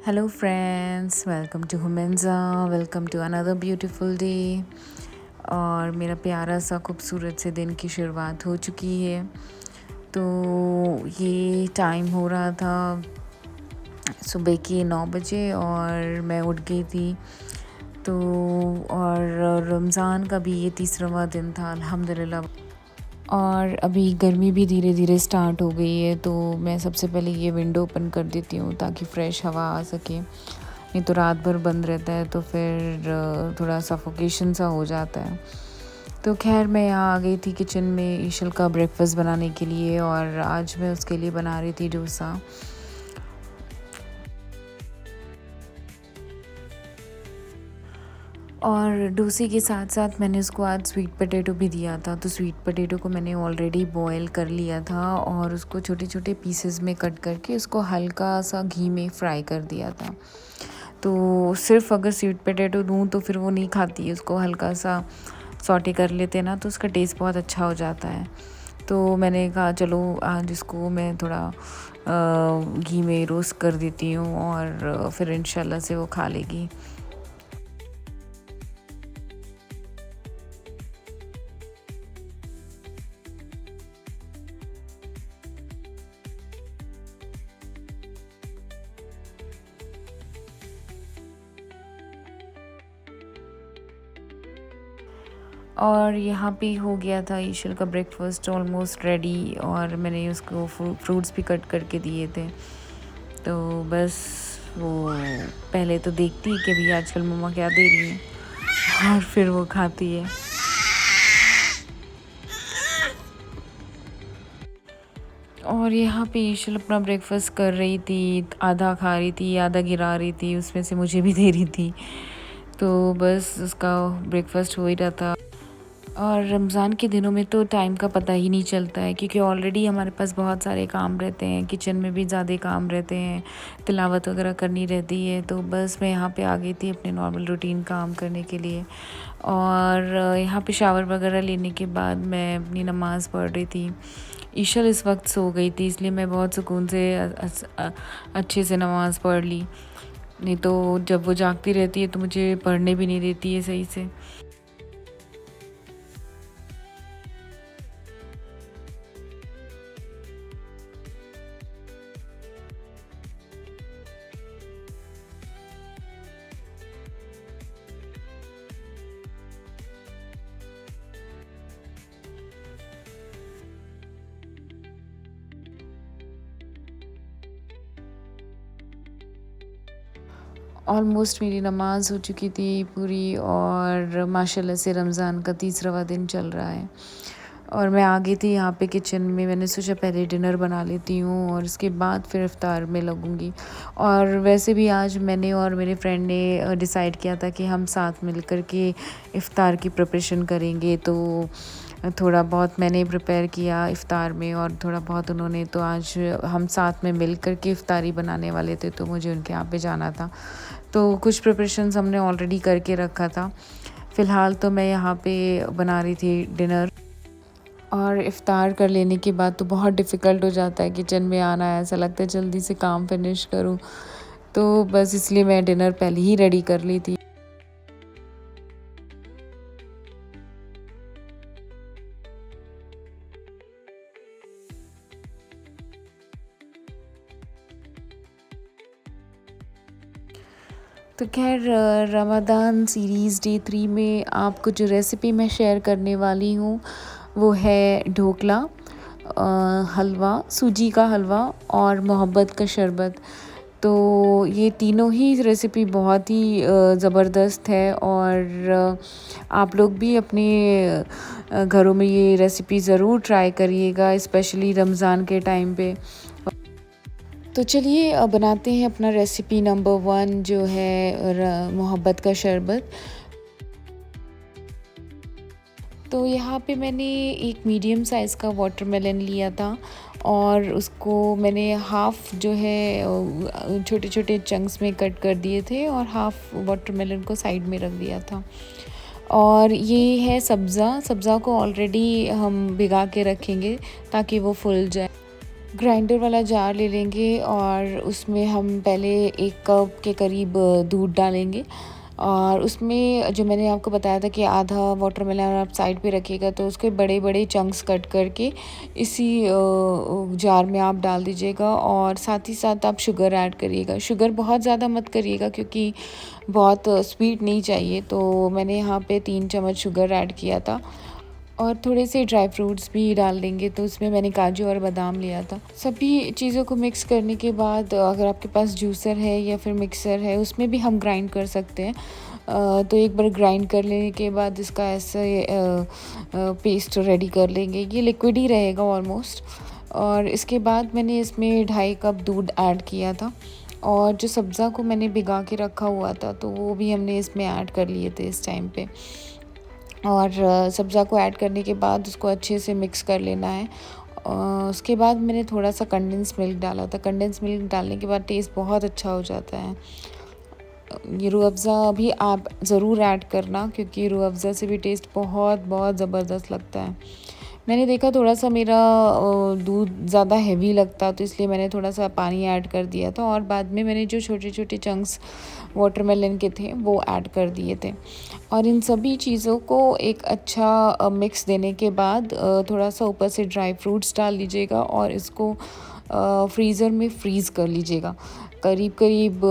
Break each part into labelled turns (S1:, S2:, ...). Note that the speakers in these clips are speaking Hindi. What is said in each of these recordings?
S1: Hello, friends. Welcome to Humenza. Welcome to another beautiful day. और मेरा प्यारा सा खूबसूरत से दिन की शुरुआत हो चुकी है। तो ये टाइम हो रहा था सुबह के 9 बजे और मैं उठ गई थी। तो और रमज़ान का भी ये तीसरा दिन था अल्हम्दुलिल्लाह। और अभी गर्मी भी धीरे धीरे स्टार्ट हो गई है, तो मैं सबसे पहले ये विंडो ओपन कर देती हूँ ताकि फ़्रेश हवा आ सके। नहीं तो रात भर बंद रहता है तो फिर थोड़ा सफोकेशन सा हो जाता है। तो खैर मैं यहाँ आ गई थी किचन में ईशल का ब्रेकफास्ट बनाने के लिए, और आज मैं उसके लिए बना रही थी डोसा। और डोसे के साथ साथ मैंने उसको आज स्वीट पोटैटो भी दिया था। तो स्वीट पोटैटो को मैंने ऑलरेडी बॉयल कर लिया था और उसको छोटे छोटे पीसेस में कट करके उसको हल्का सा घी में फ्राई कर दिया था। तो सिर्फ अगर स्वीट पोटैटो दूँ तो फिर वो नहीं खाती है, उसको हल्का सा सॉटे कर लेते हैं ना तो उसका टेस्ट बहुत अच्छा हो जाता है। तो मैंने कहा चलो आज इसको मैं थोड़ा घी में रोस्ट कर देती हूँ और फिर इंशाल्लाह से वो खा लेगी। और यहाँ पे हो गया था ईशल का ब्रेकफास्ट ऑलमोस्ट रेडी, और मैंने उसको फ्रूट्स भी कट करके दिए थे। तो बस वो पहले तो देखती है कि भाई आजकल मम्मा क्या दे रही है, और फिर वो खाती है। और यहाँ पे ईशल अपना ब्रेकफास्ट कर रही थी, आधा खा रही थी आधा गिरा रही थी, उसमें से मुझे भी दे रही थी। तो बस उसका ब्रेकफास्ट हो ही रहा था। और रमज़ान के दिनों में तो टाइम का पता ही नहीं चलता है, क्योंकि ऑलरेडी हमारे पास बहुत सारे काम रहते हैं, किचन में भी ज़्यादा काम रहते हैं, तिलावत वगैरह करनी रहती है। तो बस मैं यहाँ पे आ गई थी अपने नॉर्मल रूटीन काम करने के लिए। और यहाँ पे शावर वगैरह लेने के बाद मैं अपनी नमाज़ पढ़ रही थी। ईशल इस वक्त सो गई थी, इसलिए मैं बहुत सुकून से अच्छे से नमाज़ पढ़ ली। नहीं तो जब वो जागती रहती है तो मुझे पढ़ने भी नहीं देती है सही से। ऑलमोस्ट मेरी नमाज़ हो चुकी थी पूरी, और माशाल्लाह से रमज़ान का तीसरा दिन चल रहा है। और मैं आ गई थी यहाँ पे किचन में। मैंने सोचा पहले डिनर बना लेती हूँ और उसके बाद फिर इफ़्तार में लगूँगी। और वैसे भी आज मैंने और मेरे फ्रेंड ने डिसाइड किया था कि हम साथ मिल कर के इफ़्तार की प्रिपरेशन करेंगे। तो थोड़ा बहुत मैंने प्रिपेयर किया इफ़्तार में, और थोड़ा बहुत उन्होंने। तो आज हम साथ में मिल कर के इफ़्तारी बनाने वाले थे, तो मुझे उनके यहाँ पे जाना था। तो कुछ प्रिपरेशंस हमने ऑलरेडी करके रखा था। फ़िलहाल तो मैं यहाँ पे बना रही थी डिनर। और इफ़्तार कर लेने के बाद तो बहुत डिफ़िकल्ट हो जाता है किचन में आना, है ऐसा लगता है जल्दी से काम फिनिश करूँ। तो बस इसलिए मैं डिनर पहले ही रेडी कर ली थी। तो खैर रमज़ान सीरीज़ डे 3 में आपको जो रेसिपी मैं शेयर करने वाली हूँ वो है ढोकला, हलवा, सूजी का हलवा और मोहब्बत का शरबत। तो ये तीनों ही रेसिपी बहुत ही ज़बरदस्त है, और आप लोग भी अपने घरों में ये रेसिपी ज़रूर ट्राई करिएगा, स्पेशली रमज़ान के टाइम पे। तो चलिए बनाते हैं अपना रेसिपी नंबर 1, जो है मोहब्बत का शरबत। तो यहाँ पे मैंने एक मीडियम साइज़ का वाटरमेलन लिया था, और उसको मैंने हाफ़ जो है छोटे छोटे चंक्स में कट कर दिए थे, और हाफ़ वाटरमेलन को साइड में रख दिया था। और ये है सब्ज़ा को ऑलरेडी हम भिगा के रखेंगे ताकि वो फूल जाए। ग्राइंडर वाला जार ले लेंगे और उसमें हम पहले 1 कप के करीब दूध डालेंगे और उसमें जो मैंने आपको बताया था कि आधा वाटरमेलन आप साइड पे रखिएगा, तो उसके बड़े-बड़े चंक्स कट करके इसी जार में आप डाल दीजिएगा और साथ ही साथ आप शुगर ऐड करिएगा। शुगर बहुत ज़्यादा मत करिएगा क्योंकि बहुत स्वीट नहीं चाहिए, तो मैंने यहाँ पे 3 चम्मच शुगर ऐड किया था और थोड़े से ड्राई फ्रूट्स भी डाल देंगे। तो उसमें मैंने काजू और बादाम लिया था। सभी चीज़ों को मिक्स करने के बाद अगर आपके पास जूसर है या फिर मिक्सर है, उसमें भी हम ग्राइंड कर सकते हैं। तो एक बार ग्राइंड कर लेने के बाद इसका ऐसे पेस्ट रेडी कर लेंगे। ये लिक्विड ही रहेगा ऑलमोस्ट। और इसके बाद मैंने इसमें 2.5 कप दूध ऐड किया था और जो सब्ज़ा को मैंने भिगा के रखा हुआ था, तो वो भी हमने इसमें ऐड कर लिए थे इस टाइम पे। और सब्ज़ा को ऐड करने के बाद उसको अच्छे से मिक्स कर लेना है। उसके बाद मैंने थोड़ा सा कंडेंस मिल्क डाला था। कंडेंस मिल्क डालने के बाद टेस्ट बहुत अच्छा हो जाता है। ये रूह अफ़ज़ा भी आप ज़रूर ऐड करना क्योंकि रूह अफ़ज़ा से भी टेस्ट बहुत बहुत ज़बरदस्त लगता है। मैंने देखा थोड़ा सा मेरा दूध ज़्यादा हेवी लगता, तो इसलिए मैंने थोड़ा सा पानी ऐड कर दिया था और बाद में मैंने जो छोटे-छोटे चंक्स वाटरमेलन के थे वो ऐड कर दिए थे। और इन सभी चीज़ों को एक अच्छा मिक्स देने के बाद थोड़ा सा ऊपर से ड्राई फ्रूट्स डाल लीजिएगा और इसको फ्रीज़र में फ्रीज़ कर लीजिएगा। करीब-करीब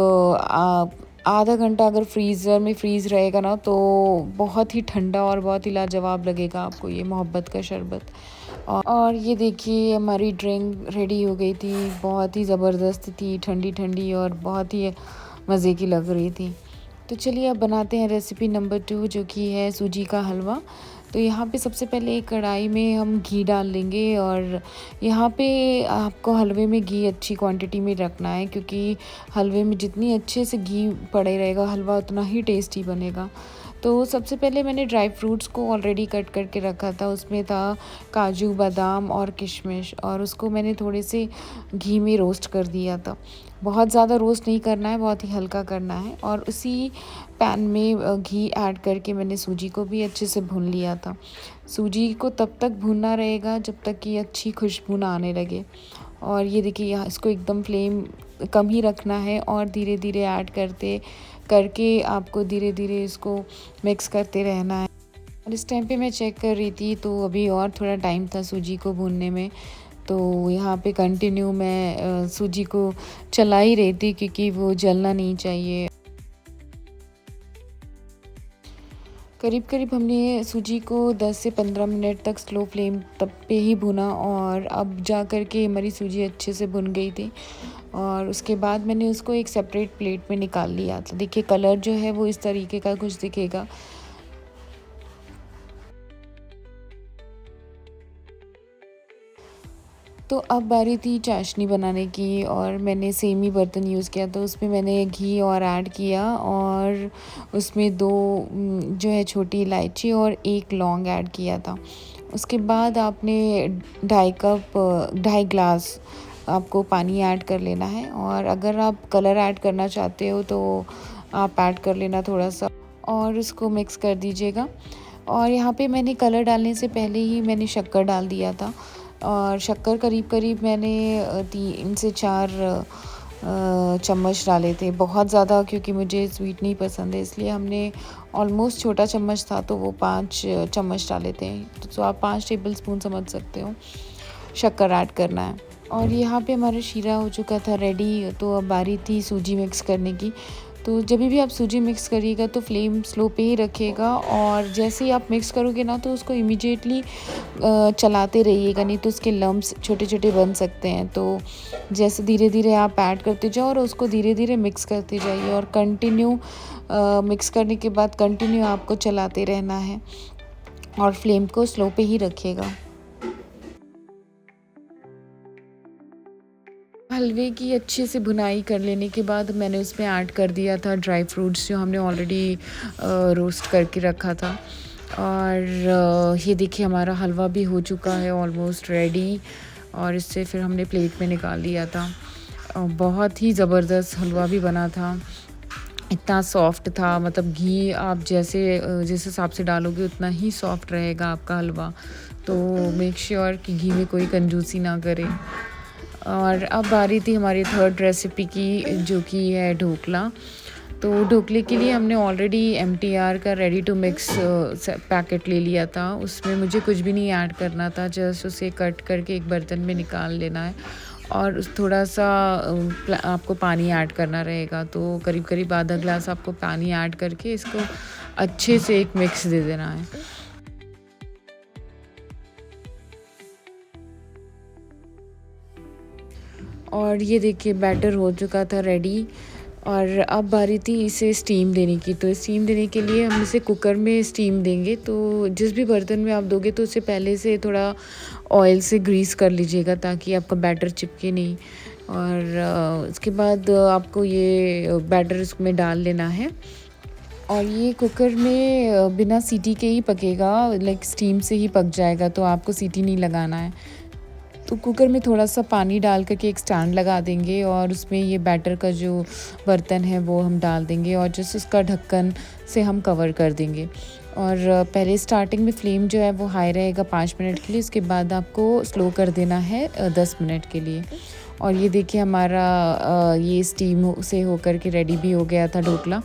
S1: आधा घंटा अगर फ्रीज़र में फ्रीज़ रहेगा ना, तो बहुत ही ठंडा और बहुत ही लाजवाब लगेगा आपको ये मोहब्बत का शरबत। और ये देखिए हमारी ड्रिंक रेडी हो गई थी। बहुत ही ज़बरदस्त थी, ठंडी-ठंडी और बहुत ही मज़े की लग रही थी। तो चलिए अब बनाते हैं रेसिपी नंबर 2 जो कि है सूजी का हलवा। तो यहाँ पे सबसे पहले एक कढ़ाई में हम घी डाल लेंगे और यहाँ पे आपको हलवे में घी अच्छी क्वांटिटी में रखना है क्योंकि हलवे में जितनी अच्छे से घी पड़े रहेगा हलवा उतना ही टेस्टी बनेगा। तो सबसे पहले मैंने ड्राई फ्रूट्स को ऑलरेडी कट करके रखा था। उसमें था काजू, बादाम और किशमिश और उसको मैंने थोड़े से घी में रोस्ट कर दिया था। बहुत ज़्यादा रोस्ट नहीं करना है, बहुत ही हल्का करना है। और उसी पैन में घी ऐड करके मैंने सूजी को भी अच्छे से भून लिया था। सूजी को तब तक भूनना रहेगा जब तक कि अच्छी खुशबू ना आने लगे। और ये देखिए यहाँ इसको एकदम फ्लेम कम ही रखना है और धीरे-धीरे ऐड करके आपको धीरे-धीरे इसको मिक्स करते रहना है। और इस टाइम पे मैं चेक कर रही थी तो अभी और थोड़ा टाइम था सूजी को भूनने में। तो यहाँ पे कंटिन्यू मैं सूजी को चला ही रही थी क्योंकि वो जलना नहीं चाहिए। करीब-करीब हमने सूजी को 10 से 15 मिनट तक स्लो फ्लेम तब पे ही भुना और अब जा कर के हमारी सूजी अच्छे से भुन गई थी। और उसके बाद मैंने उसको एक सेपरेट प्लेट में निकाल लिया था। देखिए कलर जो है वो इस तरीके का कुछ दिखेगा। तो अब बारी थी चाशनी बनाने की और मैंने सेम ही बर्तन यूज़ किया, तो उसमें मैंने घी और ऐड किया और उसमें 2 जो है छोटी इलायची और 1 लौंग ऐड किया था। उसके बाद आपने 2.5 ग्लास आपको पानी ऐड कर लेना है और अगर आप कलर ऐड करना चाहते हो तो आप ऐड कर लेना थोड़ा-सा और उसको मिक्स कर दीजिएगा। और यहाँ पे मैंने कलर डालने से पहले ही मैंने शक्कर डाल दिया था और शक्कर करीब-करीब मैंने 3 से 4 चम्मच डाले थे। बहुत ज़्यादा क्योंकि मुझे स्वीट नहीं पसंद है, इसलिए हमने ऑलमोस्ट छोटा चम्मच था तो वो 5 चम्मच डाले थे। तो आप 5 टेबलस्पून समझ सकते हो शक्कर ऐड करना है। और यहाँ पे हमारा शीरा हो चुका था रेडी, तो अब बारी थी सूजी मिक्स करने की। तो जब भी आप सूजी मिक्स करिएगा तो फ्लेम स्लो पे ही रखिएगा और जैसे ही आप मिक्स करोगे ना तो उसको इमीडिएटली चलाते रहिएगा, नहीं तो उसके लम्प्स छोटे-छोटे बन सकते हैं। तो जैसे धीरे-धीरे आप ऐड करते जाओ और उसको धीरे-धीरे मिक्स करते जाइए और कंटिन्यू मिक्स करने के बाद कंटिन्यू आपको चलाते रहना है और फ्लेम को स्लो पे ही रखिएगा। हलवे की अच्छे से भुनाई कर लेने के बाद मैंने उसमें ऐड कर दिया था ड्राई फ्रूट्स जो हमने ऑलरेडी रोस्ट करके रखा था। और ये देखिए हमारा हलवा भी हो चुका है ऑलमोस्ट रेडी और इससे फिर हमने प्लेट में निकाल लिया था। बहुत ही ज़बरदस्त हलवा भी बना था, इतना सॉफ्ट था, मतलब घी आप जिस हिसाब से डालोगे उतना ही सॉफ्ट रहेगा आपका हलवा। तो मेक श्योर कि घी में कोई कंजूसी ना करें। और अब बारी थी हमारी थर्ड रेसिपी की, जो कि है ढोकला। तो ढोकले के लिए हमने ऑलरेडी एमटीआर का रेडी टू मिक्स पैकेट ले लिया था। उसमें मुझे कुछ भी नहीं ऐड करना था, जस्ट उसे कट करके एक बर्तन में निकाल लेना है और थोड़ा सा आपको पानी ऐड करना रहेगा। तो करीब करीब आधा ग्लास आपको पानी ऐड करके इसको अच्छे से एक मिक्स दे देना है। और ये देखिए बैटर हो चुका था रेडी। और अब बारी थी इसे स्टीम देने की। तो स्टीम देने के लिए हम इसे कुकर में स्टीम देंगे। तो जिस भी बर्तन में आप दोगे तो उसे पहले से थोड़ा ऑयल से ग्रीस कर लीजिएगा ताकि आपका बैटर चिपके नहीं। और उसके बाद आपको ये बैटर उसमें डाल लेना है। और ये कुकर में बिना सीटी के ही पकेगा, लाइक स्टीम से ही पक जाएगा, तो आपको सीटी नहीं लगाना है। तो कुकर में थोड़ा सा पानी डाल करके एक स्टैंड लगा देंगे और उसमें ये बैटर का जो बर्तन है वो हम डाल देंगे और जस्ट उसका ढक्कन से हम कवर कर देंगे। और पहले स्टार्टिंग में फ्लेम जो है वो हाई रहेगा 5 मिनट के लिए, उसके बाद आपको स्लो कर देना है 10 मिनट के लिए। और ये देखिए हमारा ये स्टीम से होकर के रेडी भी हो गया था ढोकला।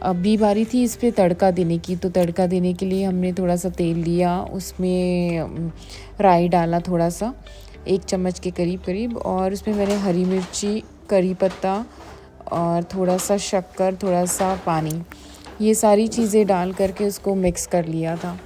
S1: अभी बारी थी इस पे तड़का देने की। तो तड़का देने के लिए हमने थोड़ा सा तेल लिया, उसमें राई डाला थोड़ा सा, 1 चम्मच के करीब करीब, और उसमें मैंने हरी मिर्ची, करी पत्ता और थोड़ा सा शक्कर, थोड़ा सा पानी, ये सारी चीज़ें डाल करके उसको मिक्स कर लिया था।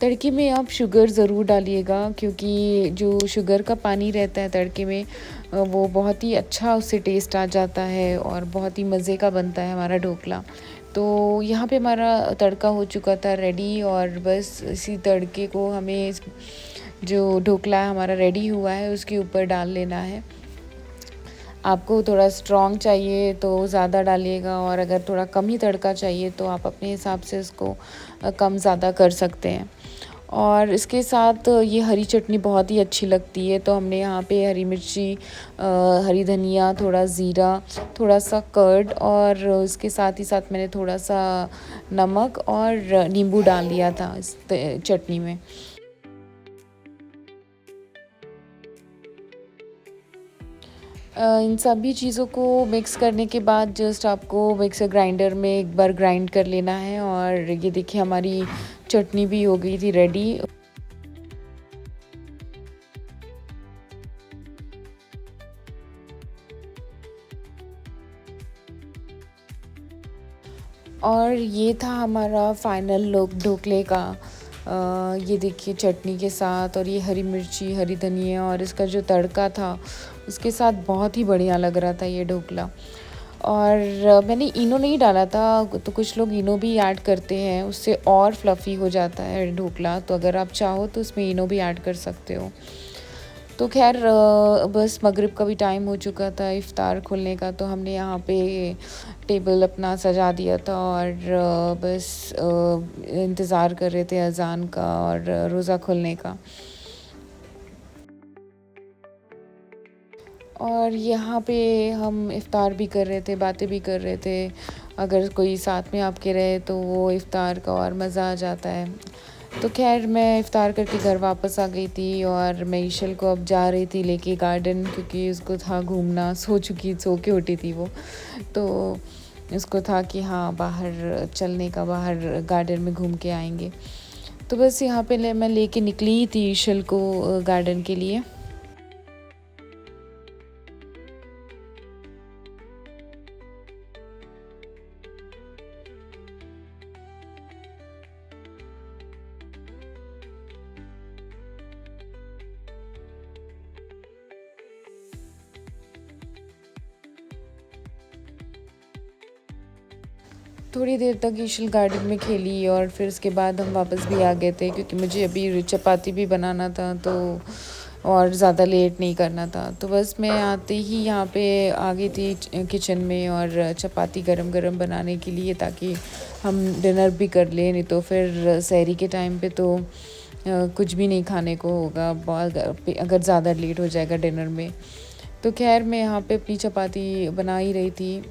S1: तड़के में आप शुगर ज़रूर डालिएगा, क्योंकि जो शुगर का पानी रहता है तड़के में वो बहुत ही अच्छा उससे टेस्ट आ जाता है और बहुत ही मज़े का बनता है हमारा ढोकला। तो यहाँ पे हमारा तड़का हो चुका था रेडी और बस इसी तड़के को हमें जो ढोकला हमारा रेडी हुआ है उसके ऊपर डाल लेना है। आपको थोड़ा स्ट्रॉन्ग चाहिए तो ज़्यादा डालिएगा और अगर थोड़ा कम ही तड़का चाहिए तो आप अपने हिसाब से उसको कम ज़्यादा कर सकते हैं। और इसके साथ ये हरी चटनी बहुत ही अच्छी लगती है, तो हमने यहाँ पे हरी मिर्ची, हरी धनिया, थोड़ा ज़ीरा, थोड़ा सा कर्ड और उसके साथ ही साथ मैंने थोड़ा सा नमक और नींबू डाल दिया था इस चटनी में। इन सभी चीज़ों को मिक्स करने के बाद जस्ट आपको मिक्सर ग्राइंडर में एक बार ग्राइंड कर लेना है। और ये देखिए हमारी चटनी भी हो गई थी रेडी। और ये था हमारा फाइनल लुक ढोकले का। ये देखिए चटनी के साथ, और ये हरी मिर्ची, हरी धनिया और इसका जो तड़का था उसके साथ बहुत ही बढ़िया लग रहा था ये ढोकला। और मैंने इनो नहीं डाला था, तो कुछ लोग इनो भी ऐड करते हैं, उससे और फ्लफ़ी हो जाता है ढोकला। तो अगर आप चाहो तो उसमें इनो भी ऐड कर सकते हो। तो खैर बस मगरिब का भी टाइम हो चुका था, इफ़्तार खुलने का, तो हमने यहाँ पे टेबल अपना सजा दिया था और बस इंतज़ार कर रहे थे अज़ान का और रोज़ा खुलने का। और यहाँ पे हम इफ़्तार भी कर रहे थे, बातें भी कर रहे थे। अगर कोई साथ में आपके रहे तो वो इफ़्तार का और मज़ा आ जाता है। तो खैर मैं इफ़्तार करके घर वापस आ गई थी और मैं ईशल को अब जा रही थी लेके गार्डन, क्योंकि उसको था घूमना, सो के उठी थी वो। तो उसको था कि हाँ बाहर चलने का, बाहर गार्डन में घूम के आएंगे। तो बस यहाँ पे मैं लेके निकली थी ईशल को गार्डन के लिए। थोड़ी देर तक ईशल गार्डन में खेली और फिर उसके बाद हम वापस भी आ गए थे, क्योंकि मुझे अभी चपाती भी बनाना था तो और ज़्यादा लेट नहीं करना था। तो बस मैं आते ही यहाँ पे आ गई थी किचन में और चपाती गरम गरम बनाने के लिए, ताकि हम डिनर भी कर लें, नहीं तो फिर सहरी के टाइम पे तो कुछ भी नहीं खाने को होगा बहुत, अगर ज़्यादा लेट हो जाएगा डिनर में। तो खैर मैं यहाँ पे अपनी चपाती बना ही रही थी।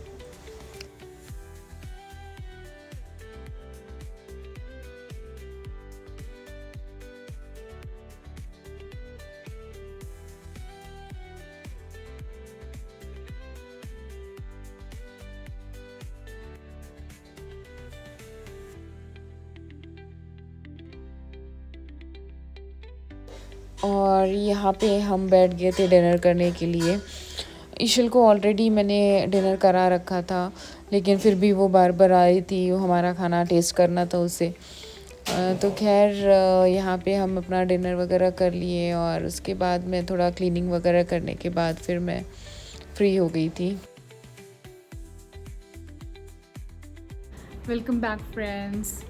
S1: और यहाँ पे हम बैठ गए थे डिनर करने के लिए। ईशल को ऑलरेडी मैंने डिनर करा रखा था, लेकिन फिर भी वो बार बार आई थी, वो हमारा खाना टेस्ट करना था उसे। तो खैर यहाँ पे हम अपना डिनर वगैरह कर लिए और उसके बाद मैं थोड़ा क्लीनिंग वगैरह करने के बाद फिर मैं फ्री हो गई थी। Welcome back friends.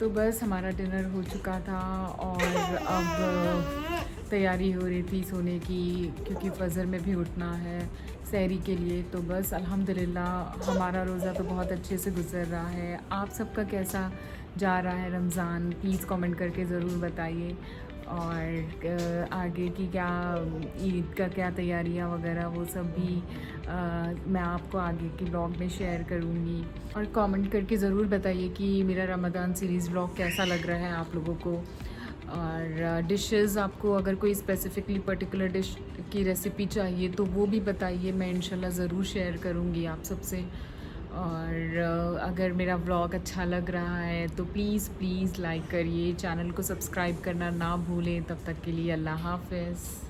S1: तो बस हमारा डिनर हो चुका था और अब तैयारी हो रही थी सोने की, क्योंकि फजर में भी उठना है सहरी के लिए। तो बस अल्हम्दुलिल्लाह हमारा रोज़ा तो बहुत अच्छे से गुज़र रहा है। आप सबका कैसा जा रहा है रमज़ान, प्लीज़ कमेंट करके ज़रूर बताइए। और आगे की क्या, ईद का क्या तैयारियां वगैरह वो सब भी मैं आपको आगे के ब्लॉग में शेयर करूँगी। और कमेंट करके ज़रूर बताइए कि मेरा रमज़ान सीरीज़ ब्लॉग कैसा लग रहा है आप लोगों को। और डिशेस, आपको अगर कोई स्पेसिफ़िकली पर्टिकुलर डिश की रेसिपी चाहिए तो वो भी बताइए, मैं इंशाल्लाह ज़रूर शेयर करूँगी आप सबसे। और अगर मेरा व्लॉग अच्छा लग रहा है तो प्लीज़ प्लीज़ लाइक करिए, चैनल को सब्सक्राइब करना ना भूलें। तब तक के लिए अल्लाह हाफ़िज़।